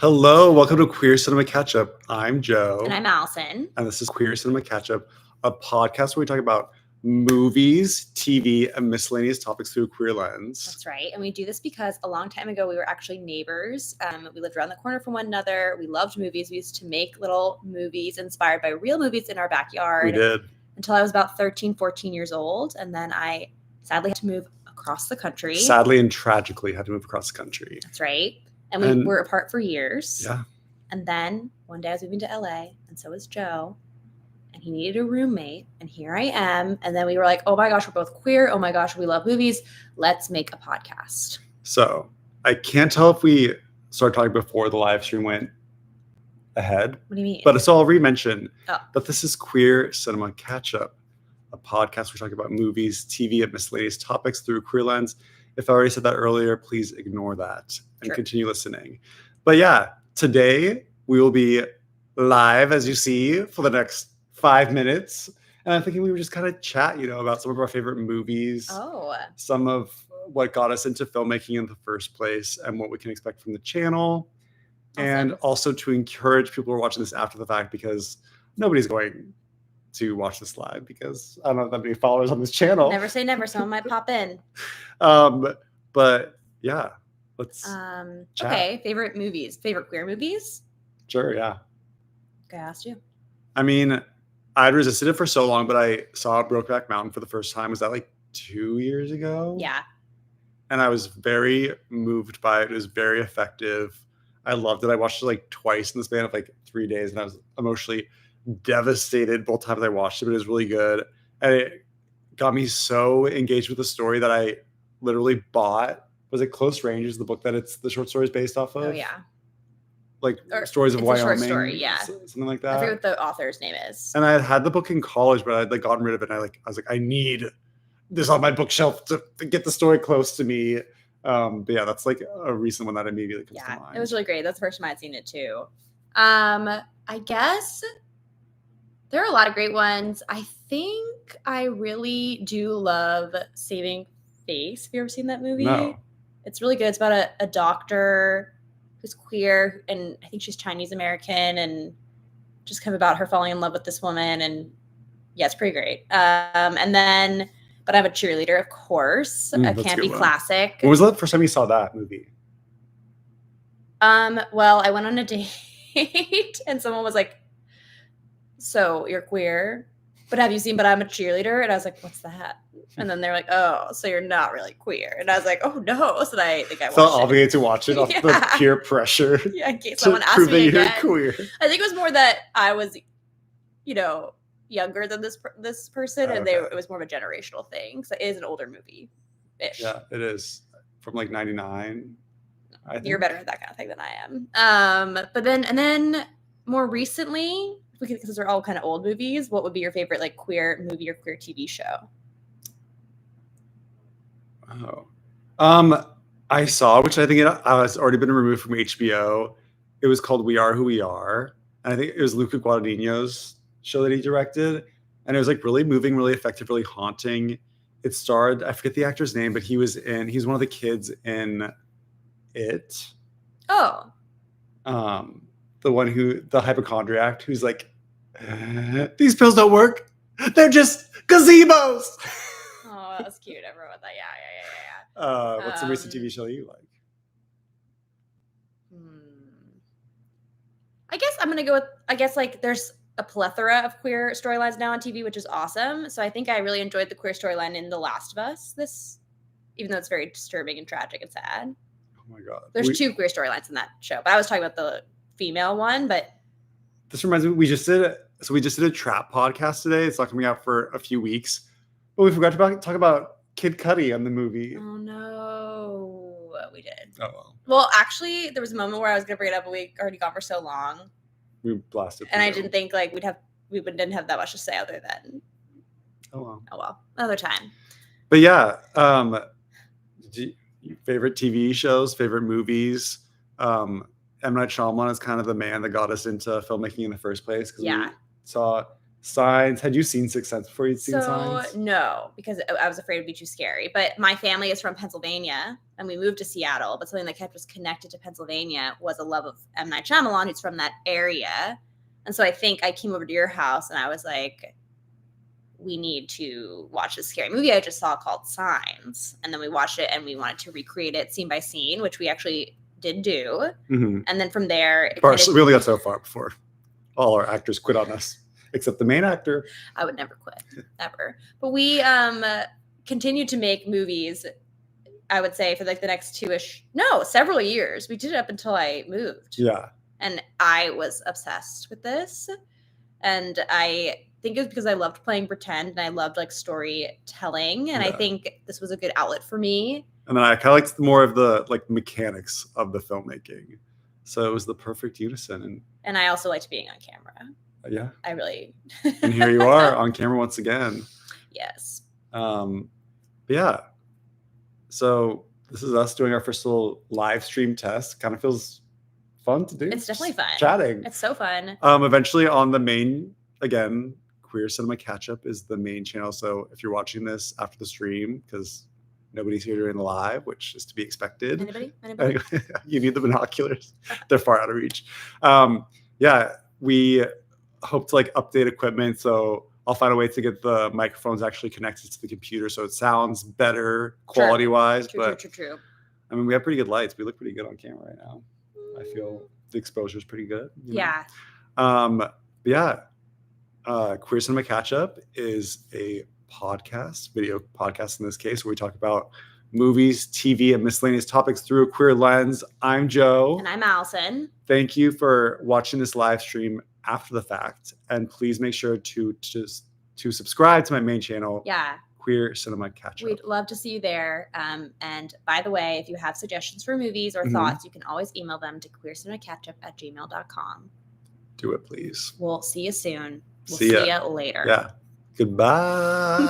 Hello, welcome to Queer Cinema Catch Up. I'm Joe. And I'm Allison. And this is Queer Cinema Catch Up, a podcast where we talk about movies, TV, and miscellaneous topics through a queer lens. That's right. And we do this because a long time ago, we were actually neighbors. We lived around the corner from one another. We loved movies. We used to make little movies inspired by real movies in our backyard. We did. Until I was about 13, 14 years old. And then I sadly had to move across the country. Sadly and tragically had to move across the country. That's right. And we were apart for years. Yeah. And then one day I was moving to LA, and so was Joe. And he needed a roommate, and here I am. And then we were like, oh my gosh, we're both queer. Oh my gosh, we love movies. Let's make a podcast. So I can't tell if we started talking before the live stream went ahead. What do you mean? But so I'll re-mention that this is Queer Cinema Catch Up, a podcast where we talk about movies, TV, and miscellaneous topics through a queer lens. If I already said that earlier, please ignore that and continue listening. But yeah, today we will be live, as you see, for the next 5 minutes. And I'm thinking we would just kind of chat, about some of our favorite movies. Some of what got us into filmmaking in the first place and what we can expect from the channel. Awesome. And also to encourage people who are watching this after the fact, because nobody's going to watch this live because I don't have that many followers on this channel. Never say never. Someone might pop in. But yeah, let's chat. Okay, favorite movies. Favorite queer movies? Sure, yeah. Okay, I asked you. I mean, I'd resisted it for so long, but I saw Brokeback Mountain for the first time. Was that like 2 years ago? Yeah. And I was very moved by it. It was very effective. I loved it. I watched it like twice in the span of like 3 days, and I was emotionally devastated both times I watched it, but it was really good. And it got me so engaged with the story that I literally bought, was it Close Range is the book that it's the short story is based off of? Oh, yeah. Like Stories of Wyoming. Short story, yeah. Something like that. I forget what the author's name is. And I had the book in college, but I'd like gotten rid of it. And I was like, I need this on my bookshelf to get the story close to me. But yeah, that's like a recent one that immediately comes to mind. It was really great. That's the first time I'd seen it too. I guess there are a lot of great ones. I think I really do love Saving Face. Have you ever seen that movie? No. It's really good. It's about a doctor who's queer, and I think she's Chinese American, and just kind of about her falling in love with this woman. And yeah, it's pretty great. And then, but I'm a Cheerleader, of course. A campy classic. When was the first time you saw that movie? Well, I went on a date and someone was like, so you're queer, but have you seen But I'm a Cheerleader? And I was like, what's that? And then they're like, oh, so you're not really queer. And I was like, oh no. So I think I felt obligated to watch it off the peer pressure. Yeah, in case someone asked me again. Queer. I think it was more that I was, younger than this person, and it was more of a generational thing. So it is an older movie-ish. Yeah, it is. From like 99. You're better at that kind of thing than I am. But then more recently, because those are all kind of old movies, what would be your favorite like queer movie or queer TV show? I saw, which I think it has already been removed from HBO. It was called We Are Who We Are. And I think it was Luca Guadagnino's show that he directed. And it was like really moving, really effective, really haunting. It starred, I forget the actor's name, but he's one of the kids in It. Oh. The one the hypochondriac who's like, these pills don't work. They're just gazebos. Oh, that was cute. I wrote that. Yeah. What's the recent TV show that you like? I guess I'm going to go with, like there's a plethora of queer storylines now on TV, which is awesome. So I think I really enjoyed the queer storyline in The Last of Us, even though it's very disturbing and tragic and sad. Oh my God. There's two queer storylines in that show, but I was talking about the female one, but. This reminds me, we just did a trap podcast today. It's not coming out for a few weeks, but we forgot to talk about Kid Cudi on the movie. Oh no, we did. Oh well. Well, actually, there was a moment where I was going to bring it up, but we already gone for so long. We blasted. And I didn't think like we didn't have that much to say other than. Oh well, another time. But yeah, favorite TV shows, favorite movies. M. Night Shyamalan is kind of the man that got us into filmmaking in the first place. Yeah. We saw Signs. Had you seen Sixth Sense before you'd seen So Signs? no, because I was afraid it'd be too scary. But my family is from Pennsylvania, and we moved to Seattle. But something that kept us connected to Pennsylvania was a love of M. Night Shyamalan, who's from that area. And so I think I came over to your house, and I was like, we need to watch this scary movie I just saw called Signs. And then we watched it, and we wanted to recreate it scene by scene, which we actually did do. Mm-hmm. And then from there, We only got so far before all our actors quit on us, except the main actor. I would never quit, ever. But we continued to make movies, I would say, for like the next several years. We did it up until I moved. Yeah. And I was obsessed with this. And I think it was because I loved playing pretend and I loved like storytelling. And I think this was a good outlet for me. And then I kind of liked more of the like mechanics of the filmmaking. So it was the perfect unison. And I also liked being on camera. Yeah. I really. And here you are on camera once again. Yes. Yeah. So this is us doing our first little live stream test. Kind of feels fun to do. It's definitely fun. Chatting. It's so fun. Eventually on the main, again, Queer Cinema Catch Up is the main channel. So if you're watching this after the stream, because nobody's here during the live, which is to be expected. Anybody? You need the binoculars. They're far out of reach. Yeah, we hope to like update equipment. So I'll find a way to get the microphones actually connected to the computer so it sounds better quality-wise. True. I mean, we have pretty good lights. We look pretty good on camera right now. I feel the exposure is pretty good. Yeah. Yeah. Queer Cinema Catch Up is a video podcast in this case, where we talk about movies, TV, and miscellaneous topics through a queer lens. I'm Joe. And I'm Allison. Thank you for watching this live stream after the fact. And please make sure to subscribe to my main channel. Yeah. Queer Cinema Catch Up. We'd love to see you there. And by the way, if you have suggestions for movies or thoughts, you can always email them to queercinemacatchup@gmail.com. Do it, please. We'll see you soon. We'll see you later. Yeah. Goodbye.